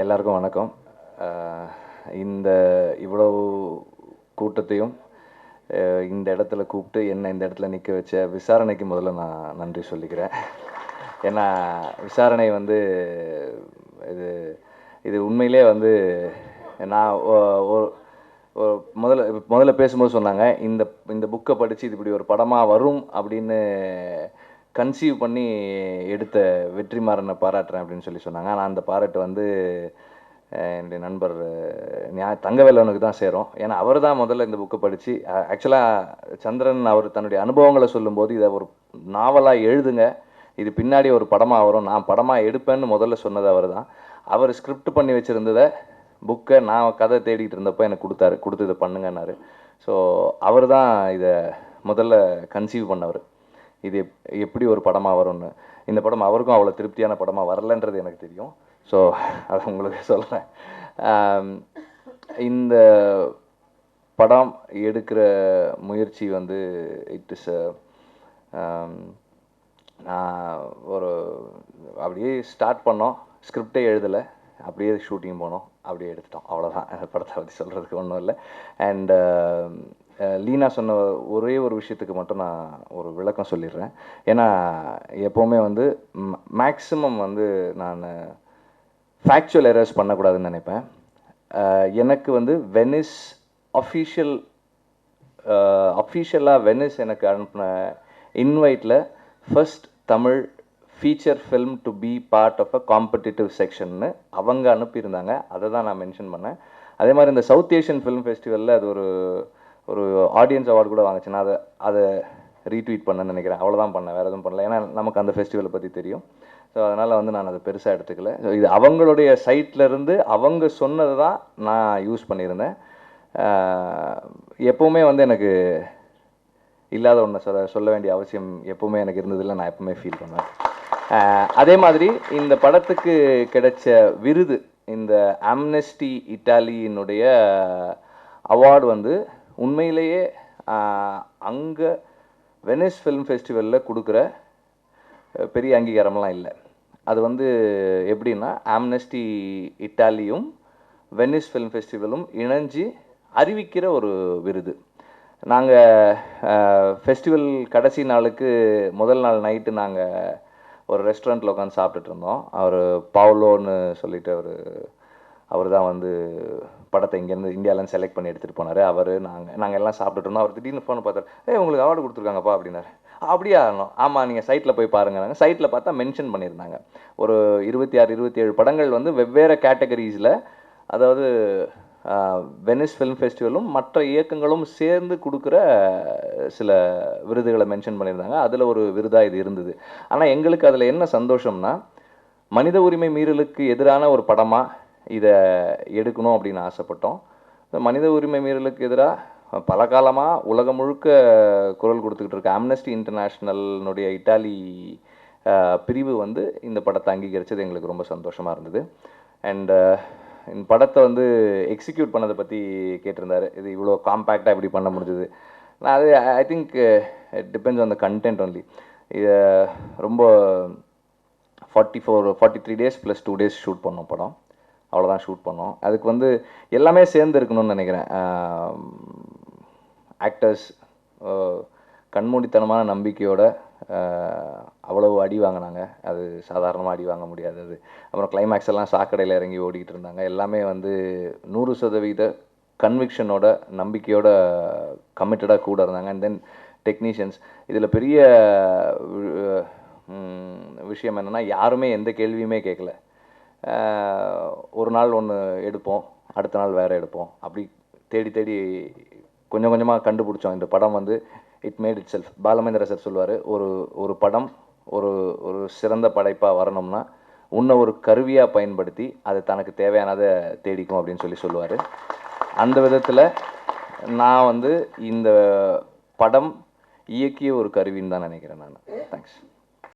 எல்லாருக்கும் வணக்கம். இந்த இவ்வளவு கூட்டத்தையும் இந்த இடத்துல கூப்பிட்டு என்னை இந்த இடத்துல நிற்க வச்ச விசாரணைக்கு முதல்ல நான் நன்றி சொல்லிக்கிறேன். ஏன்னா விசாரணை வந்து இது இது உண்மையிலே வந்து நான் முதல்ல பேசும்போது சொன்னாங்க, இந்த புக்கை படித்து இது இப்படி ஒரு படமாக வரும் அப்படின்னு கன்சீவ் பண்ணி எடுத்த வெற்றிமாறனை பாராட்டுறேன் அப்படின்னு சொன்னாங்க. ஆனால் அந்த பாராட்டு வந்து என்னுடைய நண்பர் தங்கவேலவனுக்கு தான் சேரும். ஏன்னா அவர் தான் முதல்ல இந்த புக்கை படித்து, ஆக்சுவலாக சந்திரன் அவர் தன்னுடைய அனுபவங்களை சொல்லும்போது இதை ஒரு நாவலாக எழுதுங்க, இது பின்னாடி ஒரு படமாக வரும், நான் படமாக எடுப்பேன்னு முதல்ல சொன்னது அவர் தான். அவர் ஸ்கிரிப்ட் பண்ணி வச்சுருந்ததை புக்கை நான் கதை தேடிட்டு இருந்தப்போ எனக்கு கொடுத்து இதை பண்ணுங்கன்னாரு. ஸோ அவர் தான் இதை முதல்ல கன்சீவ் பண்ணவர், இது எப்படி ஒரு படமாக வரும்னு. இந்த படம் அவருக்கும் அவ்வளோ திருப்தியான படமாக வரலன்றது எனக்கு தெரியும். ஸோ அதை உங்களுக்கு சொல்கிறேன். இந்த படம் எடுக்கிற முயற்சி வந்து இட் இஸ் நான் அப்படியே ஸ்டார்ட் பண்ணோம், ஸ்கிரிப்டே எழுதலை, அப்படியே ஷூட்டிங் போனோம், அப்படியே எடுத்துட்டோம், அவ்வளோதான். படத்தை பற்றி சொல்கிறதுக்கு ஒன்றும் இல்லை. அண்ட் லீனா சொன்ன ஒரே ஒரு விஷயத்துக்கு மட்டும் நான் ஒரு விளக்கம் சொல்லிடுறேன். ஏன்னா எப்போவுமே வந்து மேக்ஸிமம் வந்து நான் ஃபேக்சுவல் எரர்ஸ் பண்ணக்கூடாதுன்னு நினைப்பேன். எனக்கு வந்து வெனிஸ் அஃபீஷியலாக வெனிஸ் எனக்கு அனுப்பின இன்வைட்டில் first Tamil feature film to be part of a competitive செக்ஷன்னு அவங்க அனுப்பியிருந்தாங்க. அதை தான் நான் மென்ஷன் பண்ணேன். அதே மாதிரி இந்த சவுத் ஏஷியன் ஃபிலிம் ஃபெஸ்டிவலில் அது ஒரு ஆடியன்ஸ் அவார்டு கூட வாங்கிச்சு. நான் அதை ரீட்வீட் பண்ணேன்னு நினைக்கிறேன். அவ்வளோதான் பண்ணேன், வேறு எதுவும் பண்ணல. ஏன்னா நமக்கு அந்த ஃபெஸ்டிவலை பற்றி தெரியும். ஸோ அதனால் வந்து நான் அதை பெருசாக எடுத்துக்கல. ஸோ இது அவங்களுடைய சைட்லேருந்து அவங்க சொன்னது தான் நான் யூஸ் பண்ணியிருந்தேன். எப்போவுமே வந்து எனக்கு இல்லாத ஒன்று சொல்ல வேண்டிய அவசியம் எப்போவுமே எனக்கு இருந்ததில்லை, நான் எப்போவுமே ஃபீல் பண்ணுவேன். அதே மாதிரி இந்த படத்துக்கு கிடைச்ச விருது, இந்த ஆம்னெஸ்டி இட்டாலியினுடைய அவார்டு வந்து உண்மையிலேயே அங்கே வெனிஸ் ஃபிலிம் ஃபெஸ்டிவலில் கொடுக்குற பெரிய அங்கீகாரம்லாம் இல்லை. அது வந்து எப்படின்னா, ஆம்னெஸ்டி இட்டாலியும் வெனிஸ் ஃபிலிம் ஃபெஸ்டிவலும் இணைஞ்சு அறிவிக்கிற ஒரு விருது. நாங்கள் ஃபெஸ்டிவல் கடைசி நாளுக்கு முதல் நாள் நைட்டு நாங்கள் ஒரு ரெஸ்டாரண்ட்டில் உட்காந்து சாப்பிட்டுட்டு இருந்தோம். அவர் பவுலோன்னு சொல்லிட்டு அவர் தான் வந்து படத்தை இங்கேருந்து இந்தியாவிலேருந்து செலக்ட் பண்ணி எடுத்துகிட்டு போனார். நாங்கள் எல்லாம் சாப்பிட்டுட்டு இருந்தோம். அவர் திடீர்னு ஃபோனை பார்த்தாரு, உங்களுக்கு அவார்டு கொடுத்துருக்காங்கப்பா அப்படின்னாரு. அப்படியா? ஆமாம், நீங்கள் சைட்டில் போய் பாருங்க. சைட்டில் பார்த்தா மென்ஷன் பண்ணியிருந்தாங்க ஒரு 26, 27 படங்கள் வந்து வெவ்வேறு கேட்டகரிஸில், அதாவது வெனிஸ் ஃபிலிம் ஃபெஸ்டிவலும் மற்ற இயக்கங்களும் சேர்ந்து கொடுக்குற சில விருதுகளை மென்ஷன் பண்ணியிருந்தாங்க. அதில் ஒரு விருதாக இது இருந்தது. ஆனால் எங்களுக்கு அதில் என்ன சந்தோஷம்னா, மனித உரிமை மீறலுக்கு எதிரான ஒரு படமாக இதை எடுக்கணும் அப்படின்னு ஆசைப்பட்டோம். மனித உரிமை மீறலுக்கு எதிராக பல காலமாக உலகம் முழுக்க குரல் கொடுத்துக்கிட்டு இருக்க ஆம்னெஸ்டி இன்டர்நேஷ்னல்னுடைய இட்டாலி பிரிவு வந்து இந்த படத்தை அங்கீகரித்தது எங்களுக்கு ரொம்ப சந்தோஷமாக இருந்தது. அண்ட் இந்த படத்தை வந்து எக்ஸிக்யூட் பண்ணதை பற்றி கேட்டிருந்தாரு, இது இவ்வளோ காம்பேக்டாக எப்படி பண்ண முடிஞ்சது. நான் அது I think it depends on the content only. இதை ரொம்ப 43 days + 2 days ஷூட் பண்ணோம் படம், அவ்வளோதான் ஷூட் பண்ணோம். அதுக்கு வந்து எல்லாமே சேர்ந்து இருக்கணும்னு நினைக்கிறேன். ஆக்டர்ஸ் கண்மூடித்தனமான நம்பிக்கையோட அவ்வளவு அடி வாங்கினாங்க, அது சாதாரணமாக அடி வாங்க முடியாதது. அப்புறம் கிளைமேக்ஸ் எல்லாம் சாக்கடையில் இறங்கி ஓடிக்கிட்டு இருந்தாங்க. எல்லாமே வந்து 100% கன்விக்ஷனோட நம்பிக்கையோட கமிட்டடாக கூட இருந்தாங்க. அண்ட் தென் டெக்னீஷியன்ஸ், இதில் பெரிய விஷயம் என்னென்னா, யாருமே எந்த கேள்வியுமே கேட்கல. ஒரு நாள் ஒன்று எடுப்போம், அடுத்த நாள் வேறு எடுப்போம், அப்படி தேடி கொஞ்சம் கொஞ்சமாக கண்டுபிடிச்சோம். இந்த படம் வந்து it made itself. Balumahendra sir சொல்லுவார், ஒரு படம் ஒரு சிறந்த படைப்பாக வரணும்னா உன்னை ஒரு கருவியாக பயன்படுத்தி அது தனக்கு தேவையானதை தேடிக்கும் அப்படின்னு சொல்லுவார். அந்த விதத்தில் நான் வந்து இந்த படம் இயக்கிய ஒரு கருவின்னு தான் நினைக்கிறேன் நான். தேங்க்ஸ்.